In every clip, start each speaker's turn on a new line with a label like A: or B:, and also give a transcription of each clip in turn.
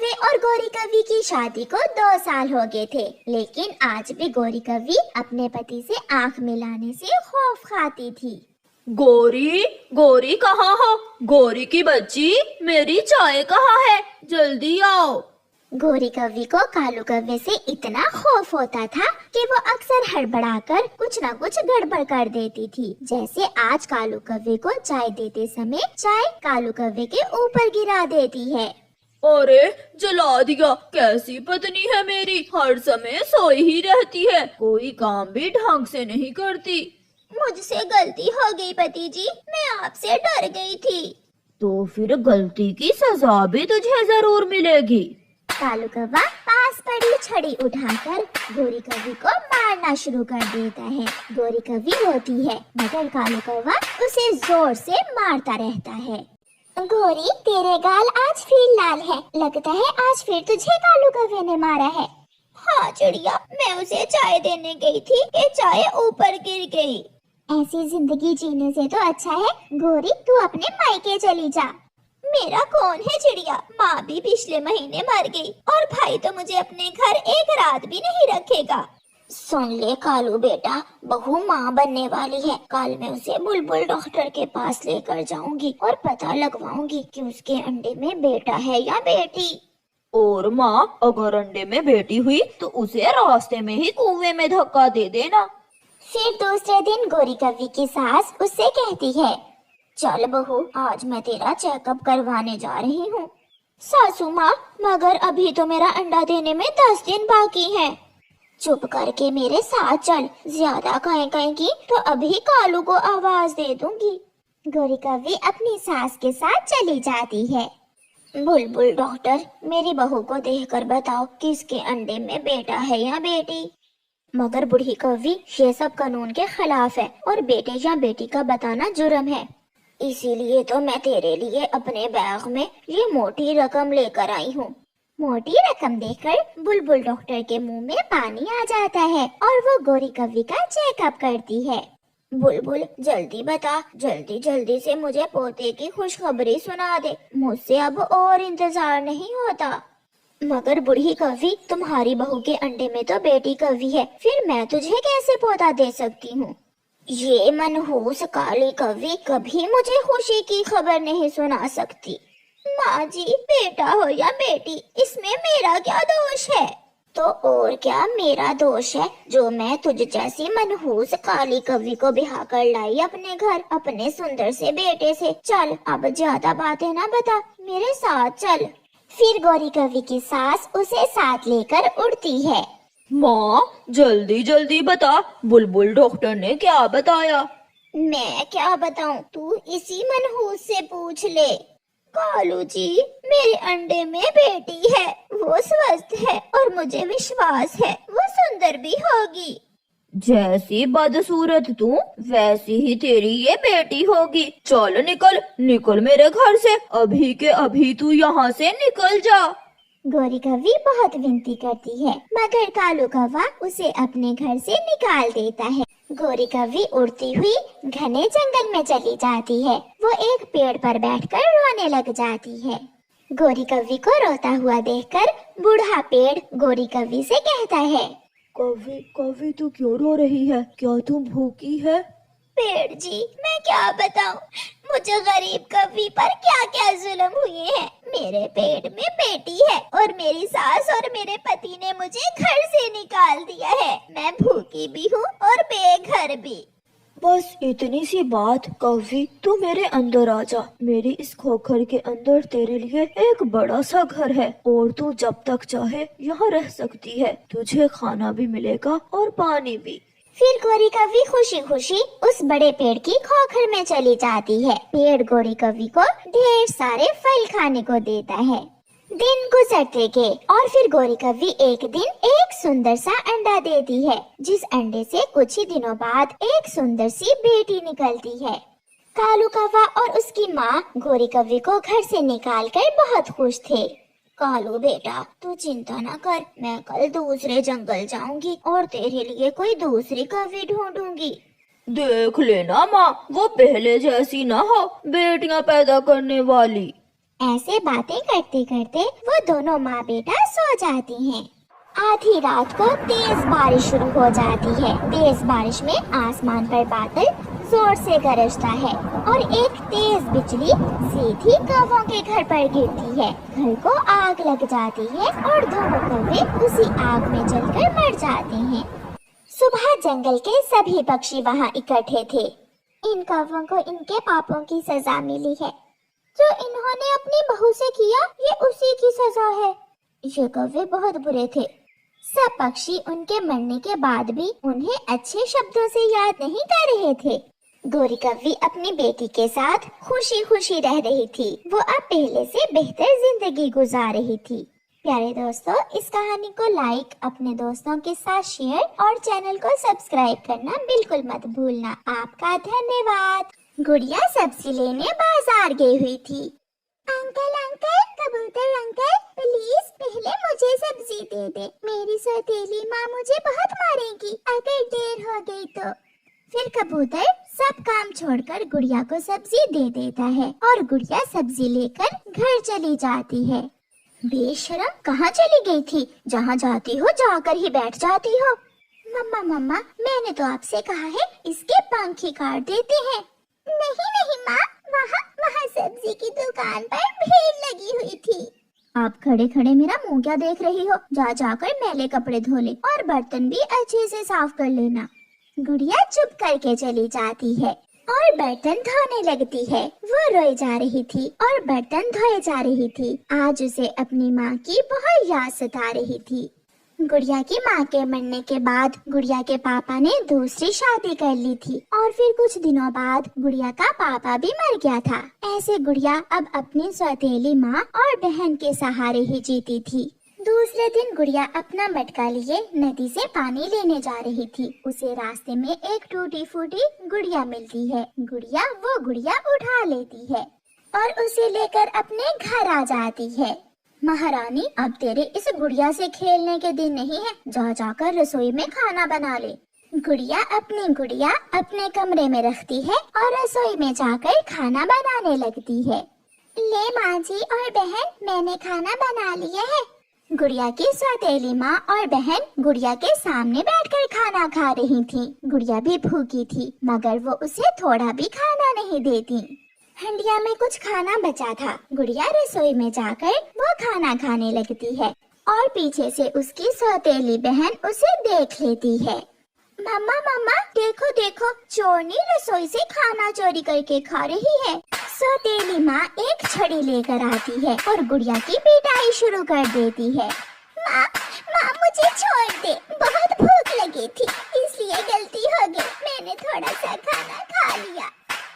A: कव्वे और गौरी कव्वी की शादी को 2 साल हो गए थे, लेकिन आज भी गौरी कव्वी अपने पति से आंख मिलाने से खौफ खाती थी।
B: गौरी, गौरी कहाँ हो? गौरी की बच्ची, मेरी चाय कहाँ है? जल्दी आओ।
A: गौरी कव्वी को कालू कव्वे से इतना खौफ होता था कि वो अक्सर हड़बड़ाकर कुछ न कुछ गड़बड़ कर देती थी। जैसे आज कालू कव्वे को चाय देते समय चाय कालू कव्वे के ऊपर गिरा देती है।
B: अरे जला दिया, कैसी पत्नी है मेरी, हर समय सोई ही रहती है, कोई काम भी ढंग से नहीं करती।
A: मुझसे गलती हो गई पति जी, मैं आपसे डर गई थी।
B: तो फिर गलती की सजा भी तुझे जरूर मिलेगी।
A: कालू कव्वा पास पड़ी छड़ी उठाकर गौरी कव्वी को मारना शुरू कर देता है। गौरी कव्वी रोती है, मगर कालू कव्वा उसे जोर से मारता रहता है। गौरी, तेरे गाल आज फिर लाल है, लगता है आज फिर तुझे कालू कव्वे ने मारा है। हाँ चिड़िया, मैं उसे चाय देने गई थी कि चाय ऊपर गिर गई। ऐसी जिंदगी जीने से तो अच्छा है गौरी तू अपने मायके चली जा। मेरा कौन है चिड़िया, माँ भी पिछले महीने मर गई और भाई तो मुझे अपने घर एक रात भी नहीं रखेगा। सुन ले कालू बेटा, बहू माँ बनने वाली है, कल मैं उसे बुलबुल डॉक्टर के पास लेकर जाऊंगी और पता लगवाऊंगी कि उसके अंडे में बेटा है या बेटी।
B: और माँ, अगर अंडे में बेटी हुई तो उसे रास्ते में ही कुएं में धक्का दे देना।
A: फिर दूसरे दिन गौरी कव्वी की सास उससे कहती है, चल बहू, आज मैं तेरा चेकअप करवाने जा रही हूँ। सासू माँ, मगर अभी तो मेरा अंडा देने में 10 दिन बाकी हैं। चुप करके मेरे साथ चल, ज्यादा कहेंगी तो अभी कालू को आवाज दे दूंगी। गौरी कव्वी अपनी सास के साथ चली जाती है। बुलबुल डॉक्टर, मेरी बहू को देखकर बताओ कि इसके अंडे में बेटा है या बेटी। मगर बूढ़ी कव्वी, ये सब कानून के खिलाफ है और बेटे या बेटी का बताना जुर्म है, इसीलिए तो मैं तेरे लिए अपने बैग में ये मोटी रकम लेकर आई हूँ। मोटी रकम देखकर बुलबुल डॉक्टर के मुंह में पानी आ जाता है और वो गौरी कव्वी का चेकअप करती है। बुलबुल, जल्दी बता, जल्दी जल्दी से मुझे पोते की खुशखबरी सुना दे, मुझसे अब और इंतजार नहीं होता। मगर बूढ़ी कव्वी, तुम्हारी बहू के अंडे में तो बेटी कव्वी है, फिर मैं तुझे कैसे पोता दे सकती हूँ? ये मनहूस काली कव्वी कभी मुझे खुशी की खबर नहीं सुना सकती। माँ जी, बेटा हो या बेटी, इसमें मेरा क्या दोष है? तो और क्या मेरा दोष है जो मैं तुझ जैसी मनहूस काली कव्वी को ब्याह कर लाई अपने घर अपने सुंदर से बेटे से। चल अब ज्यादा बातें ना बता, मेरे साथ चल। फिर गौरी कव्वी की सास उसे साथ लेकर उड़ती है।
B: माँ, जल्दी जल्दी बता, बुलबुल डॉक्टर ने क्या बताया?
A: मैं क्या बताऊं, तू इसी मनहूस से पूछ ले। कालू जी, मेरे अंडे में बेटी है, वो स्वस्थ है और मुझे विश्वास है वो सुंदर भी होगी।
B: जैसी बदसूरत तू, वैसी ही तेरी ये बेटी होगी। चल निकल, निकल मेरे घर से, अभी के अभी तू यहाँ से निकल जा।
A: गौरी कव्वी बहुत विनती करती है, मगर कालू कव्वा उसे अपने घर से निकाल देता है। गौरी कव्वी उड़ती हुई घने जंगल में चली जाती है। वो एक पेड़ पर बैठकर रोने लग जाती है। गौरी कव्वी को रोता हुआ देखकर बूढ़ा पेड़ गौरी कव्वी से कहता है,
B: कव्वी, कव्वी तू क्यों रो रही है? क्या तू भूखी है?
A: पेड़ जी, मैं क्या बताऊं, मुझे गरीब कव्वी पर क्या क्या जुल्म हुए हैं। मेरे पेट में बेटी है और मेरी सास और मेरे पति ने मुझे घर से निकाल दिया है। मैं भूखी भी हूँ और बेघर भी।
B: बस इतनी सी बात कव्वी, तू मेरे अंदर आ जा। मेरी इस खोखर के अंदर तेरे लिए एक बड़ा सा घर है और तू जब तक चाहे यहाँ रह सकती है। तुझे खाना भी मिलेगा और पानी भी।
A: फिर गौरी कव्वी खुशी खुशी उस बड़े पेड़ की खोखर में चली जाती है। पेड़ गौरी कव्वी को ढेर सारे फल खाने को देता है। दिन गुजरते गए और फिर गौरी कव्वी एक दिन एक सुंदर सा अंडा देती है, जिस अंडे से कुछ ही दिनों बाद एक सुंदर सी बेटी निकलती है। कालू कव्वा और उसकी माँ गौरी कव्वी को घर से निकालकर बहुत खुश थे। कालू बेटा, तू चिंता न कर, मैं कल दूसरे जंगल जाऊंगी और तेरे लिए कोई दूसरी कव्वी ढूंढूंगी।
B: देख लेना माँ, वो पहले जैसी ना हो, बेटियां पैदा करने वाली।
A: ऐसे बातें करते करते वो दोनों माँ बेटा सो जाती हैं। आधी रात को तेज बारिश शुरू हो जाती है। तेज बारिश में आसमान पर बादल जोर से गरजता है और एक तेज बिजली सीधी कौवों के घर पर गिरती है। घर को आग लग जाती है और दोनों कौवे उसी आग में जलकर मर जाते हैं। सुबह जंगल के सभी पक्षी वहाँ इकट्ठे थे। इन कौवों को इनके पापों की सजा मिली है। जो इन्होंने अपनी बहू से किया, ये उसी की सजा है। ये कौवे बहुत बुरे थे। सब पक्षी उनके मरने के बाद भी उन्हें अच्छे शब्दों से याद नहीं कर रहे थे। गोरी कौवी अपनी बेटी के साथ खुशी खुशी रह रही थी। वो अब पहले से बेहतर जिंदगी गुजार रही थी। प्यारे दोस्तों, इस कहानी को लाइक, अपने दोस्तों के साथ शेयर और चैनल को सब्सक्राइब करना बिल्कुल मत भूलना। आपका धन्यवाद। गुड़िया सब्जी लेने बाजार गई हुई थी। अंकल अंकल, कबूतर अंकल, प्लीज पहले मुझे सब्जी दे दे। मेरी सौतेली माँ मुझे बहुत मारेगी अगर देर हो गई तो। फिर कबूतर सब काम छोड़कर गुड़िया को सब्जी दे देता है और गुड़िया सब्जी लेकर घर चली जाती है। बेशरम, कहाँ चली गई थी? जहाँ जाती हो जाकर ही बैठ जाती हो। मम्मा मम्मा, मैंने तो आपसे कहा है इसके पंख ही काट देते हैं। नहीं नहीं माँ, वहाँ सब्जी की दुकान पर भीड़ लगी हुई थी। आप खड़े खड़े मेरा मुंह क्या देख रही हो? जाकर मैले कपड़े धो ले और बर्तन भी अच्छे से साफ कर लेना। गुड़िया चुप करके चली जाती है और बर्तन धोने लगती है। वो रोए जा रही थी और बर्तन धोए जा रही थी। आज उसे अपनी माँ की बहुत याद सता रही थी। गुड़िया की माँ के मरने के बाद गुड़िया के पापा ने दूसरी शादी कर ली थी और फिर कुछ दिनों बाद गुड़िया का पापा भी मर गया था। ऐसे गुड़िया अब अपनी सौतेली माँ और बहन के सहारे ही जीती थी। दूसरे दिन गुड़िया अपना मटका लिए नदी से पानी लेने जा रही थी। उसे रास्ते में एक टूटी फूटी गुड़िया मिलती है। गुड़िया वो गुड़िया उठा लेती है और उसे लेकर अपने घर आ जाती है। महारानी, अब तेरे इस गुड़िया से खेलने के दिन नहीं है। जाकर रसोई में खाना बना ले। गुड़िया अपने कमरे में रखती है और रसोई में जाकर खाना बनाने लगती है। ले माँ जी और बहन, मैंने खाना बना लिया है। गुड़िया की सौतेली माँ और बहन गुड़िया के सामने बैठकर खाना खा रही थी। गुड़िया भी भूखी थी मगर वो उसे थोड़ा भी खाना नहीं देती। हंडिया में कुछ खाना बचा था। गुड़िया रसोई में जाकर वो खाना खाने लगती है और पीछे से उसकी सौतेली बहन उसे देख लेती है। मम्मा मम्मा, देखो देखो, चोरनी रसोई से खाना चोरी करके खा रही है। सौतेली माँ एक छड़ी लेकर आती है और गुड़िया की पिटाई शुरू कर देती है। माँ मुझे छोड़ दे, बहुत भूख लगी थी इसलिए गलती हो गई। मैंने थोड़ा सा खाना खा लिया।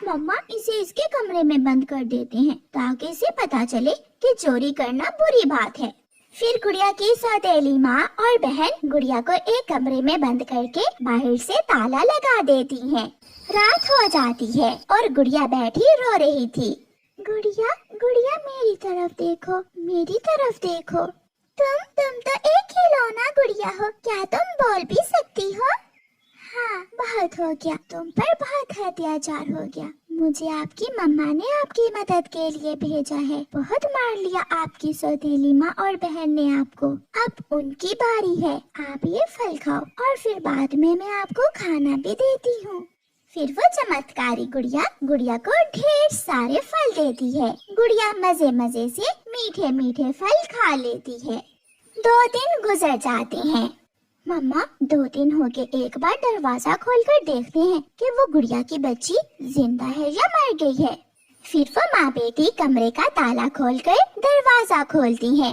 A: मम्मा, इसे इसके कमरे में बंद कर देते हैं ताकि इसे पता चले कि चोरी करना बुरी बात है। फिर गुड़िया की सौतेली माँ और बहन गुड़िया को एक कमरे में बंद करके बाहर से ताला लगा देती हैं। रात हो जाती है और गुड़िया बैठी रो रही थी। गुड़िया गुड़िया, मेरी तरफ देखो, मेरी तरफ देखो। तुम तो एक खिलौना गुड़िया हो, क्या तुम बोल भी सकती हो? हाँ, बहुत हो गया, तुम पर बहुत अत्याचार हो गया। मुझे आपकी मम्मा ने आपकी मदद के लिए भेजा है। बहुत मार लिया आपकी सौतेली माँ और बहन ने आपको। अब उनकी बारी है। आप ये फल खाओ और फिर बाद में मैं आपको खाना भी देती हूँ। फिर वो चमत्कारी गुड़िया को ढेर सारे फल देती है। गुड़िया मजे मजे से मीठे मीठे फल खा लेती है। 2 दिन गुजर जाते हैं। मम्मा, 2 दिन हो गए, एक बार दरवाजा खोलकर देखते हैं कि वो गुड़िया की बच्ची जिंदा है या मर गई है। फिर वो माँ बेटी कमरे का ताला खोलकर दरवाजा खोलती हैं।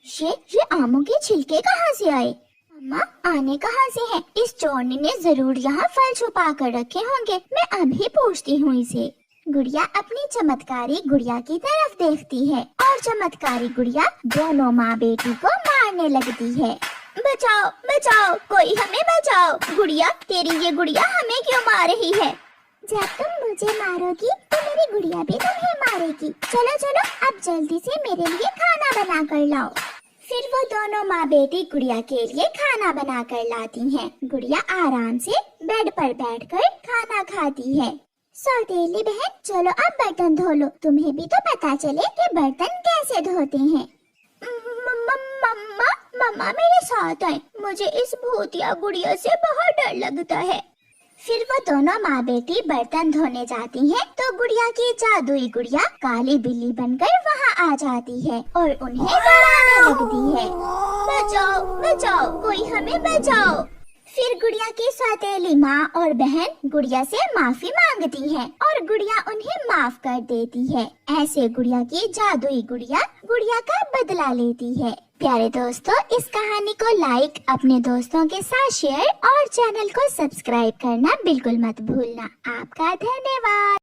A: ये आमों के छिलके कहाँ से आए? मम्मा, आने कहाँ से हैं? इस चोरनी ने जरूर यहाँ फल छुपा कर रखे होंगे। मैं अभी पूछती हूँ इसे। गुड़िया अपनी चमत्कारी गुड़िया की तरफ देखती है और चमत्कारी गुड़िया दोनों माँ बेटी को मारने लगती है। बचाओ बचाओ, कोई हमें बचाओ। गुड़िया, तेरी ये गुड़िया हमें क्यों मार रही है? जब तुम मुझे मारोगी तो मेरी गुड़िया भी तुम्हें मारेगी। चलो चलो, अब जल्दी से मेरे लिए खाना बना कर लाओ। फिर वो दोनों माँ बेटी गुड़िया के लिए खाना बना कर लाती हैं। गुड़िया आराम से बेड पर बैठकर खाना खाती है। सौतेली बहन, चलो अब बर्तन धो लो, तुम्हें भी तो पता चले कि बर्तन कैसे धोते हैं। मम्मा, मम्मा मेरे साथ आए, मुझे इस भूतिया गुड़िया से बहुत डर लगता है। फिर वो दोनों माँ बेटी बर्तन धोने जाती हैं, तो गुड़िया की जादुई गुड़िया काली बिल्ली बनकर वहाँ आ जाती है और उन्हें डराने लगती है। बचाओ बचाओ, कोई हमें बचाओ। फिर गुड़िया की सौतेली माँ और बहन गुड़िया से माफी मांगती है और गुड़िया उन्हें माफ कर देती है। ऐसे गुड़िया की जादुई गुड़िया गुड़िया का बदला लेती है। प्यारे दोस्तों, इस कहानी को लाइक, अपने दोस्तों के साथ शेयर और चैनल को सब्सक्राइब करना बिल्कुल मत भूलना। आपका धन्यवाद।